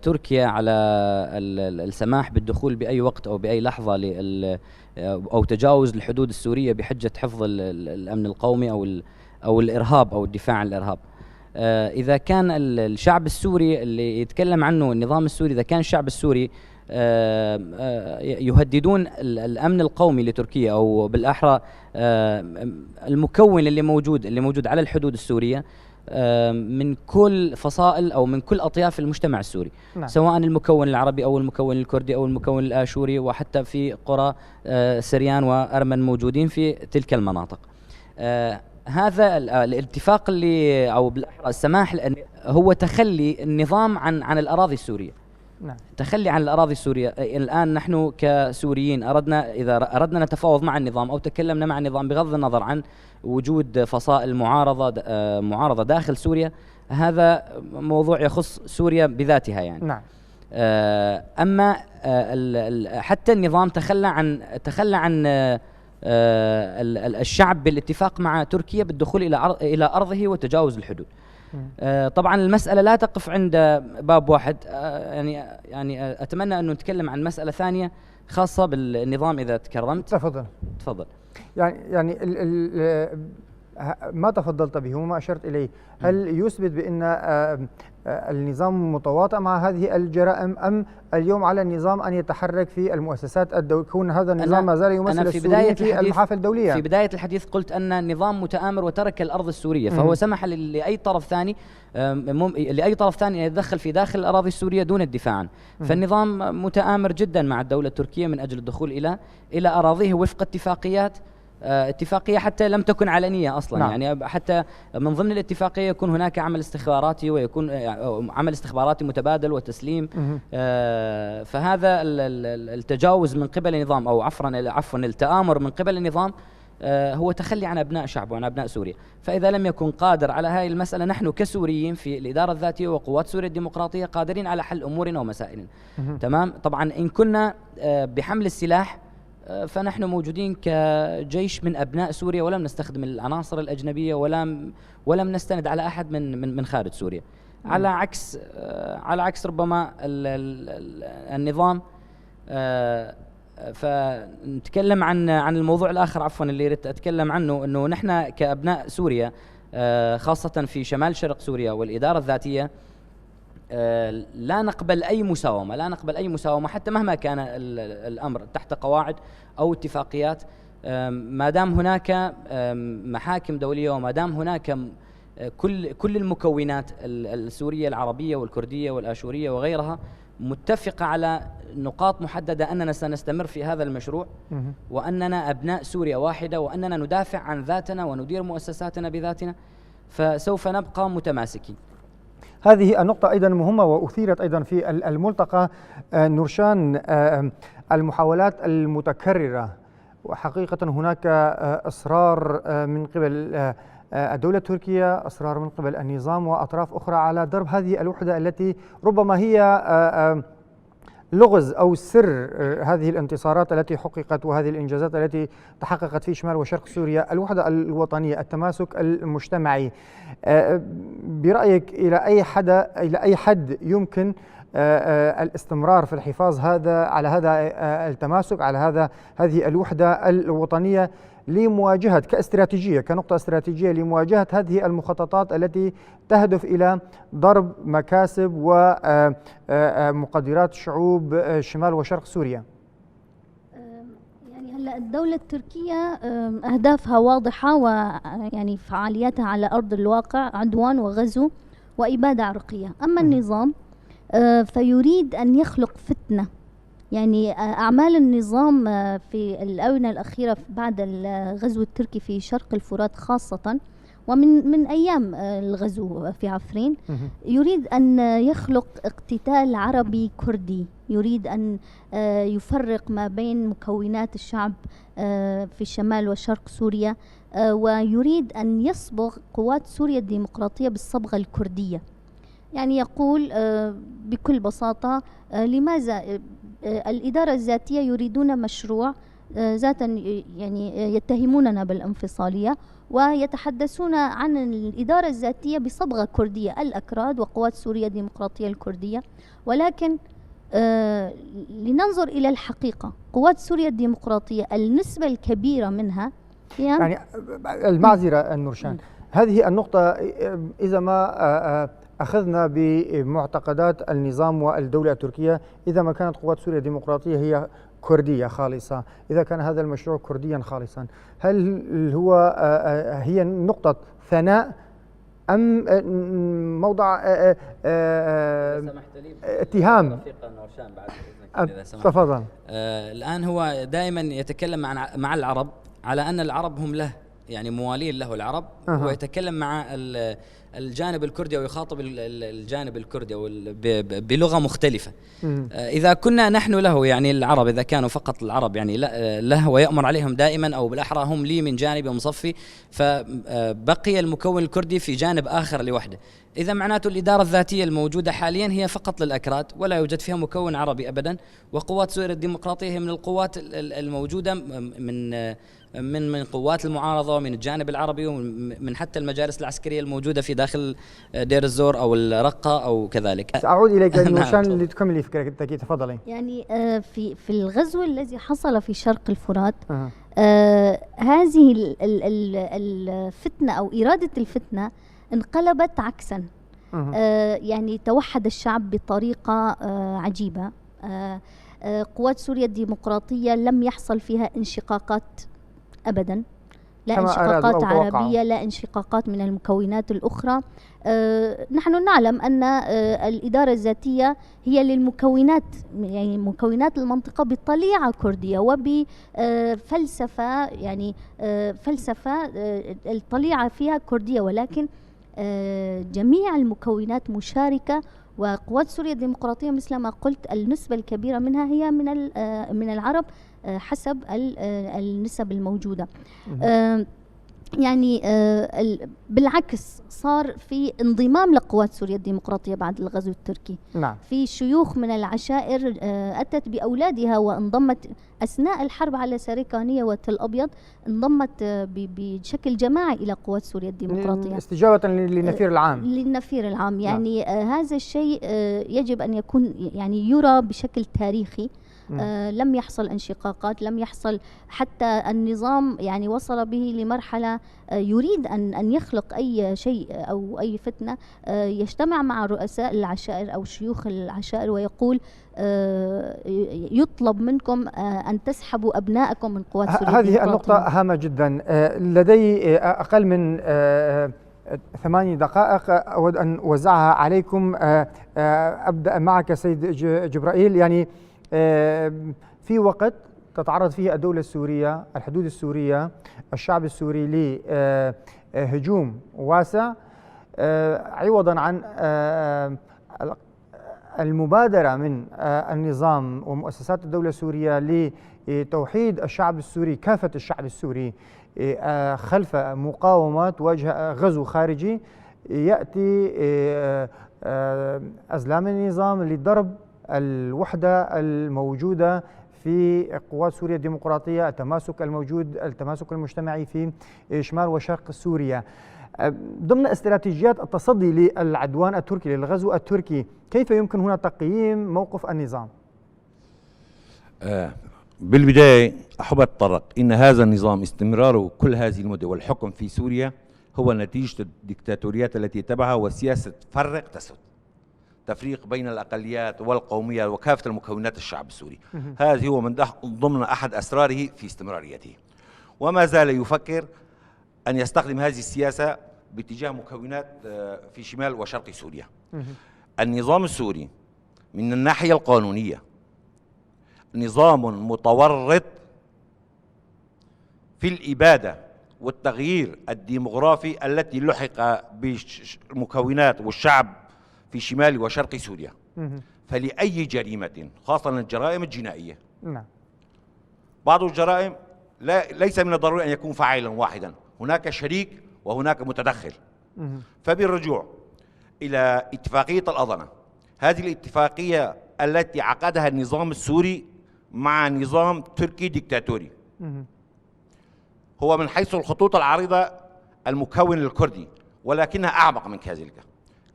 تركيا على السماح بالدخول بأي وقت أو بأي لحظة أو تجاوز الحدود السورية بحجة حفظ الأمن القومي أو الإرهاب أو الدفاع عن الإرهاب. إذا كان الشعب السوري اللي يتكلم عنه النظام السوري، إذا كان الشعب السوري يهددون الأمن القومي لتركيا، أو بالأحرى المكون اللي موجود على الحدود السورية من كل فصائل أو من كل أطياف المجتمع السوري. نعم. سواء المكون العربي أو المكون الكردي أو المكون الآشوري، وحتى في قرى سريان وأرمن موجودين في تلك المناطق. هذا الاتفاق اللي أو بالأحرى السماح هو تخلي النظام عن الأراضي السورية. نعم. تخلي عن الأراضي السورية. الآن نحن كسوريين إذا أردنا نتفاوض مع النظام أو تكلمنا مع النظام بغض النظر عن وجود فصائل معارضة داخل سوريا، هذا موضوع يخص سوريا بذاتها يعني. نعم. أما حتى النظام تخلى عن الشعب بالاتفاق مع تركيا بالدخول إلى أرضه وتجاوز الحدود. طبعا المسألة لا تقف عند باب واحد، يعني أتمنى أن نتكلم عن مسألة ثانية خاصة بالنظام إذا تكرمت. تفضل. يعني ما تفضلت به وما أشرت إليه، هل يثبت بأن النظام متواطئ مع هذه الجرائم، أم اليوم على النظام أن يتحرك في المؤسسات الدولية، كون هذا النظام ما زال يمثل السوريين في المحافل الدولية؟ في بداية الحديث قلت أن النظام متآمر وترك الأرض السورية، فهو سمح لأي طرف ثاني أن يتدخل في داخل الأراضي السورية دون الدفاع عنه. فالنظام متآمر جدا مع الدولة التركية من أجل الدخول إلى أراضيه وفق اتفاقية حتى لم تكن علنية أصلا. نعم. يعني حتى من ضمن الاتفاقية يكون هناك عمل استخباراتي، ويكون عمل استخباراتي متبادل وتسليم. فهذا التجاوز من قبل النظام، أو عفوا التآمر من قبل النظام، هو تخلي عن أبناء شعبه وعن أبناء سوريا. فإذا لم يكن قادر على هذه المسألة، نحن كسوريين في الإدارة الذاتية وقوات سوريا الديمقراطية قادرين على حل أمورنا ومسائلنا. تمام. طبعا إن كنا بحمل السلاح فنحن موجودين كجيش من أبناء سوريا، ولم نستخدم العناصر الأجنبية ولم نستند على أحد من خارج سوريا، على عكس ربما النظام. فنتكلم عن الموضوع الآخر عفوا اللي ردت أتكلم عنه، أنه نحن كأبناء سوريا خاصة في شمال شرق سوريا والإدارة الذاتية لا نقبل أي مساومة حتى مهما كان الأمر تحت قواعد أو اتفاقيات. ما دام هناك محاكم دولية، وما دام هناك كل المكونات السورية العربية والكردية والآشورية وغيرها متفقة على نقاط محددة أننا سنستمر في هذا المشروع، وأننا أبناء سوريا واحدة، وأننا ندافع عن ذاتنا وندير مؤسساتنا بذاتنا، فسوف نبقى متماسكين. هذه النقطة أيضا مهمة وأثيرت أيضا في الملتقى. نورشان، المحاولات المتكررة، وحقيقة هناك إصرار من قبل الدولة التركية، إصرار من قبل النظام وأطراف أخرى على ضرب هذه الوحدة التي ربما هي لغز أو سر هذه الانتصارات التي حققت وهذه الإنجازات التي تحققت في شمال وشرق سوريا، الوحدة الوطنية، التماسك المجتمعي. برأيك إلى أي حد يمكن الاستمرار في الحفاظ على هذا التماسك، على هذه الوحدة الوطنية لمواجهة كنقطة استراتيجية لمواجهة هذه المخططات التي تهدف إلى ضرب مكاسب ومقدرات شعوب شمال وشرق سوريا؟ يعني هلا الدولة التركية أهدافها واضحة، ويعني فعالياتها على أرض الواقع عدوان وغزو وإبادة عرقية. أما النظام فيريد أن يخلق فتنة. يعني أعمال النظام في الآونة الأخيرة بعد الغزو التركي في شرق الفرات خاصة، ومن أيام الغزو في عفرين، يريد أن يخلق اقتتال عربي كردي، يريد أن يفرق ما بين مكونات الشعب في شمال وشرق سوريا، ويريد أن يصبغ قوات سوريا الديمقراطية بالصبغة الكردية. يعني يقول بكل بساطة لماذا الإدارة الذاتية يريدون مشروع ذاتا، يعني يتهموننا بالانفصالية ويتحدثون عن الإدارة الذاتية بصبغة كردية، الأكراد وقوات سوريا الديمقراطية الكردية. ولكن لننظر إلى الحقيقة، قوات سوريا الديمقراطية النسبة الكبيرة منها يعني المعذرة النورشان، هذه النقطة إذا ما أخذنا بمعتقدات النظام والدولة التركية، إذا ما كانت قوات سوريا الديمقراطية هي كردية خالصة، إذا كان هذا المشروع كرديا خالصا، هل هي نقطة ثناء أم موضع اتهام؟ تفضل. الآن هو دائما يتكلم مع العرب على أن العرب هم له يعني موالين له العرب، هو يتكلم مع الجانب الكردي ويخاطب الجانب الكردي بلغة مختلفة. إذا كنا نحن له يعني العرب، إذا كانوا فقط العرب يعني له ويأمر عليهم دائما، أو بالأحرى هم لي من جانب مصفي، فبقي المكون الكردي في جانب آخر لوحده. إذا معناته الإدارة الذاتية الموجودة حاليا هي فقط للأكراد ولا يوجد فيها مكون عربي أبدا، وقوات سوريا الديمقراطية هي من القوات الموجودة من قوات المعارضة ومن الجانب العربي، ومن حتى المجالس العسكرية الموجودة في داخل دير الزور أو الرقة أو كذلك. سأعود إليك نوشان لتكملي فكرتك، تفضلي. يعني في الغزو الذي حصل في شرق الفرات، هذه الفتنة أو إرادة الفتنة انقلبت عكسا. يعني توحد الشعب بطريقة عجيبة. قوات سوريا الديمقراطية لم يحصل فيها انشقاقات أبدا، لا انشقاقات عربية، لا انشقاقات من المكونات الأخرى. نحن نعلم أن الإدارة الذاتية هي للمكونات، يعني مكونات المنطقة بطليعة كردية وبفلسفة، يعني فلسفة الطليعة فيها كردية، ولكن جميع المكونات مشاركة. وقوات سوريا الديمقراطية مثل ما قلت النسبة الكبيرة منها هي من العرب حسب النسب الموجودة. يعني بالعكس صار في انضمام لقوات سوريا الديمقراطية بعد الغزو التركي. نعم. في شيوخ من العشائر أتت بأولادها وانضمت أثناء الحرب على سريكانية وتل أبيض، انضمت بشكل جماعي إلى قوات سوريا الديمقراطية استجابة للنفير العام. للنفير العام يعني. نعم. هذا الشيء يجب أن يكون يعني يرى بشكل تاريخي. لم يحصل انشقاقات، لم يحصل حتى النظام يعني وصل به لمرحلة يريد أن يخلق أي شيء أو أي فتنة، يجتمع مع رؤساء العشائر أو شيوخ العشائر ويقول يطلب منكم أن تسحبوا أبنائكم من قوات سوريا. هذه النقطة هامة جدا. لدي أقل من 8 دقائق أود أن أوزعها عليكم. أبدأ معك سيد جبرائيل. يعني في وقت تتعرض فيه الدولة السورية، الحدود السورية، الشعب السوري لهجوم واسع، عوضا عن المبادرة من النظام ومؤسسات الدولة السورية لتوحيد الشعب السوري، كافة الشعب السوري خلف مقاومة وجه غزو خارجي. يأتي أزلام النظام لضرب الوحدة الموجودة في قوات سوريا الديمقراطية، التماسك الموجود، التماسك المجتمعي في شمال وشرق سوريا. ضمن استراتيجيات التصدي للعدوان التركي، للغزو التركي، كيف يمكن هنا تقييم موقف النظام؟ بالبداية أحب أتطرق إن هذا النظام استمراره كل هذه المدة والحكم في سوريا هو نتيجة الدكتاتوريات التي تبعها وسياسة فرق تسد، تفريق بين الأقليات والقوميات وكافة المكونات الشعب السوري. هذا هو من ضمن أحد أسراره في استمراريته، وما زال يفكر أن يستخدم هذه السياسة باتجاه مكونات في شمال وشرق سوريا. النظام السوري من الناحية القانونية نظام متورط في الإبادة والتغيير الديمغرافي التي لحق بالمكونات والشعب في شمال وشرق سوريا. فلأي جريمة، خاصة الجرائم الجنائية، بعض الجرائم ليس من الضروري أن يكون فاعلا واحدا، هناك شريك وهناك متدخل. فبالرجوع إلى اتفاقية الأضنة، هذه الاتفاقية التي عقدها النظام السوري مع نظام تركي ديكتاتوري، هو من حيث الخطوط العريضة المكون الكردي، ولكنها أعمق من ذلك.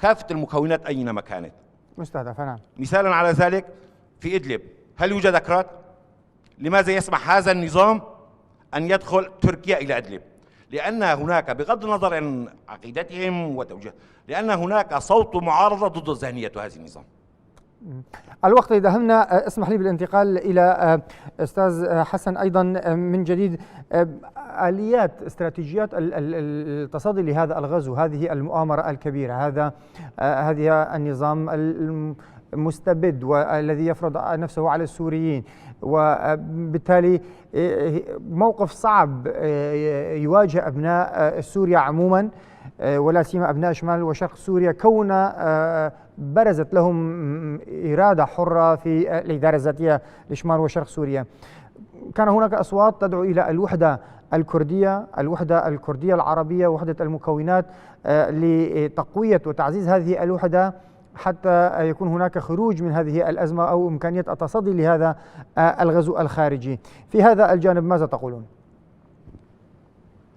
كافة المكونات أينما كانت مستهدفة. نعم. مثالا على ذلك في إدلب، هل يوجد أكراد؟ لماذا يسمح هذا النظام أن يدخل تركيا إلى إدلب؟ لأن هناك بغض النظر عن عقيدتهم وتوجيه، لأن هناك صوت معارضة ضد ذهنية هذا النظام. الوقت يداهمنا، اسمح لي بالانتقال إلى أستاذ حسن أيضا من جديد. آليات استراتيجيات التصدي لهذا الغزو، هذه المؤامرة الكبيرة، هذا النظام مستبد والذي يفرض نفسه على السوريين، وبالتالي موقف صعب يواجه أبناء سوريا عموما ولا سيما أبناء شمال وشرق سوريا، كون برزت لهم إرادة حرة في الإدارة الذاتية لشمال وشرق سوريا. كان هناك أصوات تدعو إلى الوحدة الكردية، الوحدة الكردية العربية، وحدة المكونات لتقوية وتعزيز هذه الوحدة حتى يكون هناك خروج من هذه الأزمة أو إمكانية التصدي لهذا الغزو الخارجي. في هذا الجانب ماذا تقولون؟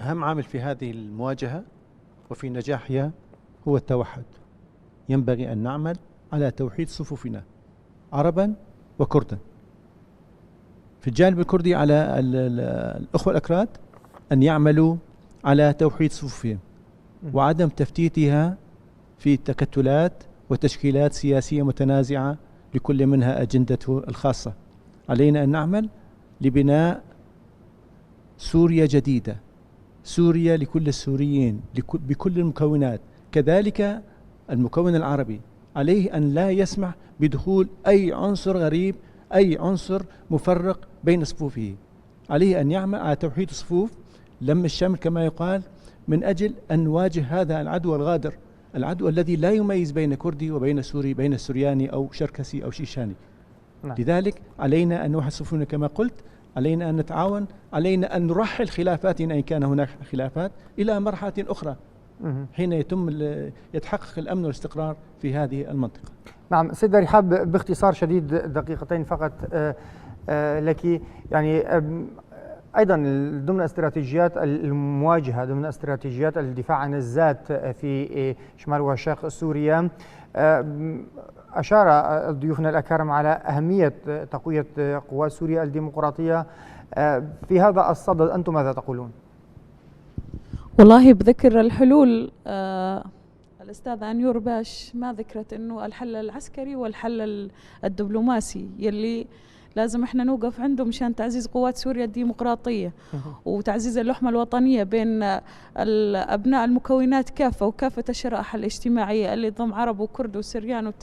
أهم عامل في هذه المواجهة وفي نجاحها هو التوحد. ينبغي أن نعمل على توحيد صفوفنا عربا وكردا. في الجانب الكردي على الأخوة الأكراد أن يعملوا على توحيد صفوفهم وعدم تفتيتها في تكتلات وتشكيلات سياسية متنازعة لكل منها أجندته الخاصة. علينا أن نعمل لبناء سوريا جديدة، سوريا لكل السوريين بكل المكونات. كذلك المكون العربي عليه أن لا يسمح بدخول أي عنصر غريب، أي عنصر مفرق بين صفوفه. عليه أن يعمل على توحيد الصفوف، لم الشمل كما يقال، من أجل أن نواجه هذا العدو الغادر، العدو الذي لا يميز بين كردي وبين سوري، بين السرياني أو شركسي أو شيشاني. نعم. لذلك علينا أن نوحد صفوفنا كما قلت، علينا أن نتعاون، علينا أن نرحل خلافاتنا إن كان هناك خلافات إلى مرحلة أخرى حين يتحقق الأمن والاستقرار في هذه المنطقة. نعم سيدة رحاب، باختصار شديد دقيقتين فقط لك، يعني أيضا ضمن استراتيجيات المواجهة، ضمن استراتيجيات الدفاع عن الذات في شمال وشرق سوريا، أشار ضيوفنا الأكارم على أهمية تقوية قوات سوريا الديمقراطية. في هذا الصدد أنتم ماذا تقولون؟ والله بذكر الحلول، الأستاذة أنيور باش ما ذكرت أنه الحل العسكري والحل الدبلوماسي يلي لازم احنا نوقف عنده مشان تعزيز قوات سوريا الديمقراطية وتعزيز اللحمة الوطنية بين أبناء المكونات كافة وكافة الشرائح الاجتماعية اللي ضم عرب وكرد وسريان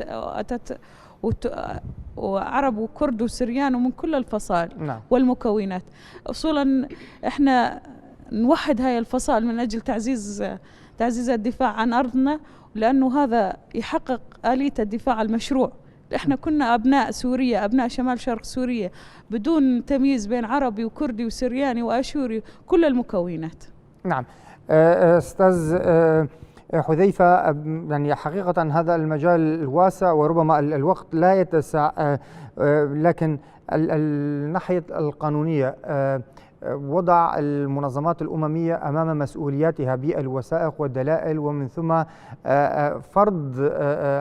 وعرب وكرد وسريان ومن كل الفصائل. نعم. والمكونات أصولا احنا نوحد هاي الفصائل من أجل تعزيز الدفاع عن أرضنا، لأنه هذا يحقق آلية الدفاع المشروع. احنا كنا أبناء سوريا، أبناء شمال شرق سوريا، بدون تمييز بين عربي وكردي وسرياني وأشوري، كل المكونات. نعم أستاذ حذيفة، يعني حقيقة هذا المجال واسع وربما الوقت لا يتسع، لكن الناحية القانونية وضع المنظمات الأممية أمام مسؤولياتها بالوثائق والدلائل، ومن ثم فرض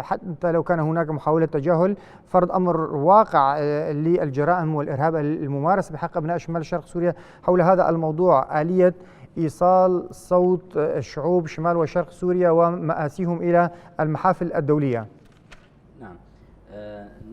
حتى لو كان هناك محاولة تجاهل، فرض أمر واقع للجرائم والإرهاب الممارس بحق أبناء شمال شرق سوريا. حول هذا الموضوع، آلية إيصال صوت الشعوب شمال وشرق سوريا ومآسيهم إلى المحافل الدولية. نعم،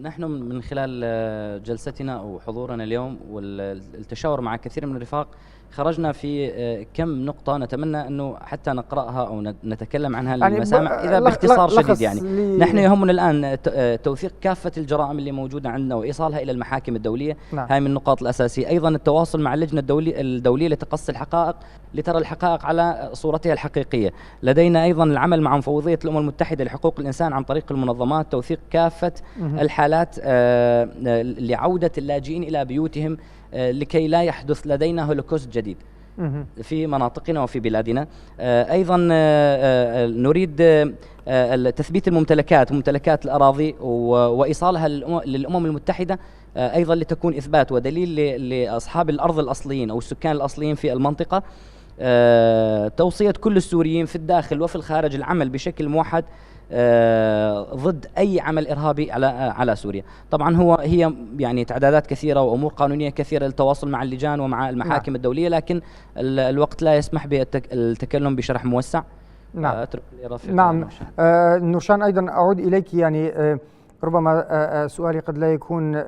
نحن من خلال جلستنا وحضورنا اليوم والتشاور مع كثير من الرفاق خرجنا في كم نقطة نتمنى أنه حتى نقرأها أو نتكلم عنها للمسامع إذا باختصار شديد. يعني نحن يهمنا الآن توثيق كافة الجرائم اللي موجودة عندنا وإيصالها إلى المحاكم الدولية. نعم. هاي من النقاط الأساسية. أيضا التواصل مع اللجنة الدولية لتقصي الحقائق لترى الحقائق على صورتها الحقيقية. لدينا أيضا العمل مع مفوضية الأمم المتحدة لحقوق الإنسان عن طريق المنظمات، توثيق كافة الحالات لعودة اللاجئين إلى بيوتهم لكي لا يحدث لدينا هولوكوست جديد في مناطقنا وفي بلادنا. أيضا نريد تثبيت ممتلكات الأراضي وإيصالها للأمم المتحدة، أيضا لتكون إثبات ودليل لأصحاب الأرض الأصليين أو السكان الأصليين في المنطقة. توصية كل السوريين في الداخل وفي الخارج العمل بشكل موحد ضد أي عمل إرهابي على سوريا. طبعا هي يعني تعدادات كثيرة وأمور قانونية كثيرة للتواصل مع اللجان ومع المحاكم الدولية، لكن الوقت لا يسمح بالتكلم بشرح موسع. نعم. نعم نورشان، أيضا أعود إليك. يعني ربما سؤالي قد لا يكون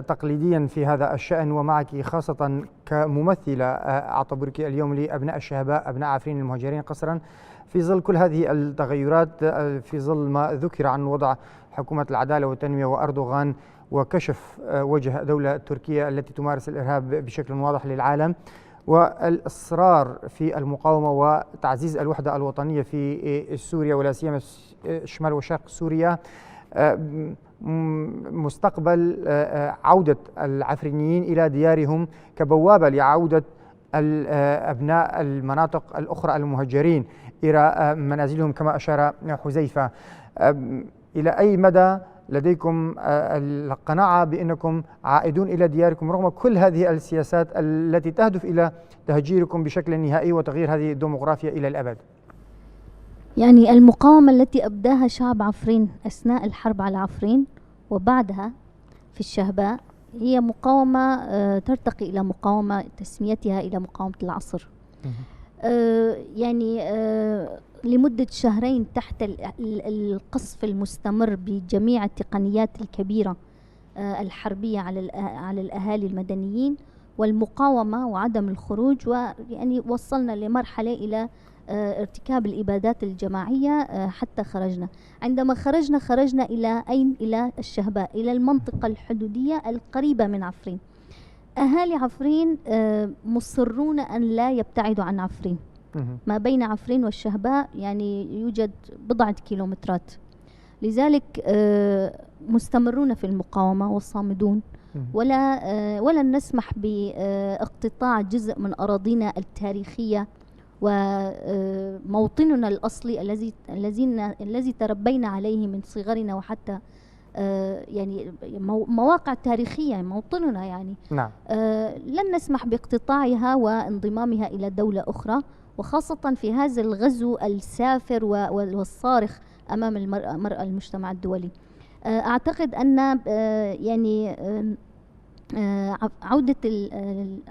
تقليديا في هذا الشأن، ومعك خاصة كممثلة أعتبرك اليوم لأبناء الشهباء، أبناء عفرين المهاجرين قسرا. في ظل كل هذه التغيرات، في ظل ما ذكر عن وضع حكومة العدالة والتنمية وأردوغان وكشف وجه دولة تركيا التي تمارس الإرهاب بشكل واضح للعالم، والإصرار في المقاومة وتعزيز الوحدة الوطنية في سوريا ولا سيما شمال وشرق سوريا، مستقبل عودة العفرينيين إلى ديارهم كبوابة لعودة أبناء المناطق الأخرى المهجرين إلى منازلهم كما أشار حذيفة. إلى أي مدى لديكم القناعة بأنكم عائدون إلى دياركم رغم كل هذه السياسات التي تهدف إلى تهجيركم بشكل نهائي وتغيير هذه الديموغرافيا إلى الأبد؟ يعني المقاومة التي أبداها شعب عفرين أثناء الحرب على عفرين وبعدها في الشهباء هي مقاومة ترتقي إلى مقاومة تسميتها إلى مقاومة العصر. يعني لمدة شهرين تحت القصف المستمر بجميع التقنيات الكبيرة الحربية على الأهالي المدنيين والمقاومة وعدم الخروج، ويعني وصلنا لمرحلة إلى ارتكاب الإبادات الجماعية حتى خرجنا. عندما خرجنا إلى أين؟ إلى الشهباء، إلى المنطقة الحدودية القريبة من عفرين. أهالي عفرين مصرون أن لا يبتعدوا عن عفرين. ما بين عفرين والشهباء يعني يوجد بضعة كيلومترات، لذلك مستمرون في المقاومة والصامدون، ولن نسمح باقتطاع جزء من أراضينا التاريخية وموطننا الأصلي الذي تربينا عليه من صغرنا، وحتى يعني مواقع تاريخية موطننا يعني. نعم. لن نسمح باقتطاعها وانضمامها إلى دولة أخرى، وخاصة في هذا الغزو السافر والصارخ أمام المرأة المجتمع الدولي. أعتقد أن يعني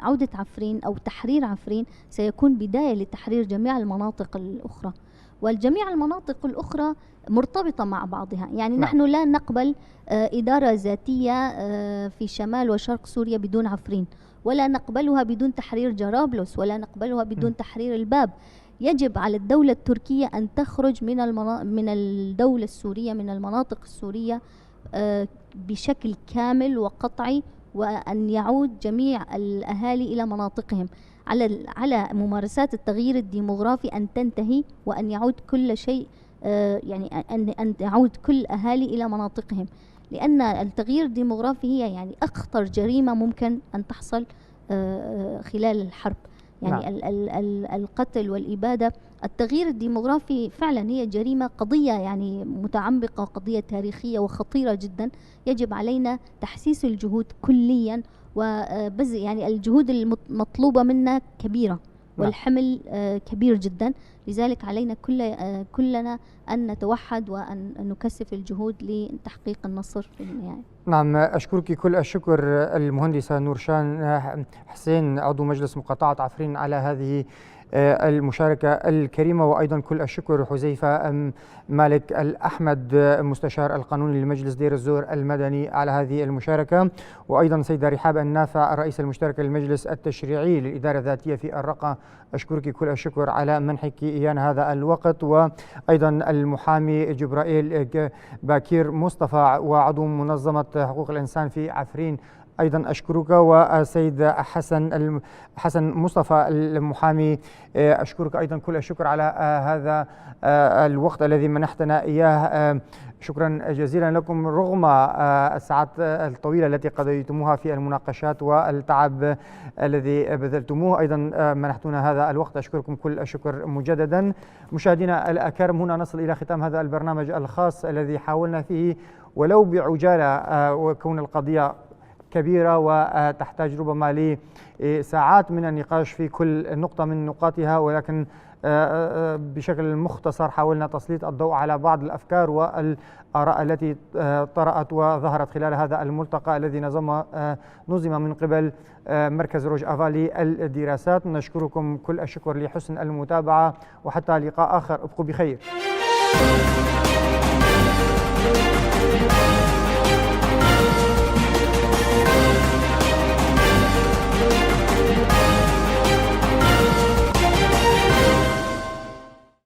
عودة عفرين أو تحرير عفرين سيكون بداية لتحرير جميع المناطق الأخرى، والجميع المناطق الأخرى مرتبطة مع بعضها. يعني نحن لا نقبل إدارة ذاتية في شمال وشرق سوريا بدون عفرين، ولا نقبلها بدون تحرير جرابلس، ولا نقبلها بدون تحرير الباب. يجب على الدولة التركية أن تخرج من الدولة السورية، من المناطق السورية بشكل كامل وقطعي، وأن يعود جميع الأهالي إلى مناطقهم. على ممارسات التغيير الديموغرافي أن تنتهي، وأن يعود كل شيء يعني أن يعود كل أهالي إلى مناطقهم، لأن التغيير الديموغرافي هي يعني أخطر جريمة ممكن أن تحصل خلال الحرب. يعني القتل والإبادة. التغيير الديموغرافي فعلا هي جريمة، قضية يعني متعمقة، قضية تاريخية وخطيرة جدا. يجب علينا تحسيس الجهود كليا، وبز يعني الجهود المطلوبة منا كبيرة والحمل كبير جدا. لذلك علينا كلنا أن نتوحد وأن نكثف الجهود لتحقيق النصر في النهاية. نعم، أشكرك كل الشكر المهندسة نورشان حسين عضو مجلس مقاطعة عفرين على هذه المشاركة الكريمة، وأيضا كل الشكر حذيفة مالك الأحمد مستشار القانوني لمجلس دير الزور المدني على هذه المشاركة، وأيضا سيدة رحاب النافع الرئيس المشترك للمجلس التشريعي للإدارة الذاتية في الرقة. أشكرك كل الشكر على منحك إيانا هذا الوقت، وأيضا المحامي جبرائيل باكير مصطفى وعضو منظمة حقوق الإنسان في عفرين، أيضا أشكرك. وسيد حسن مصطفى المحامي، أشكرك أيضا كل الشكر على هذا الوقت الذي منحتنا إياه. شكرا جزيلا لكم رغم الساعات الطويلة التي قضيتموها في المناقشات والتعب الذي بذلتموه، أيضا منحتونا هذا الوقت. أشكركم كل الشكر مجددا. مشاهدينا الأكارم، هنا نصل إلى ختام هذا البرنامج الخاص الذي حاولنا فيه ولو بعجالة، وكون القضية كبيرة وتحتاج ربما لساعات من النقاش في كل نقطة من نقاطها، ولكن بشكل مختصر حاولنا تسليط الضوء على بعض الأفكار والآراء التي طرأت وظهرت خلال هذا الملتقى الذي نظم من قبل مركز روج أفالي الدراسات. نشكركم كل الشكر لحسن المتابعة، وحتى لقاء آخر، ابقوا بخير.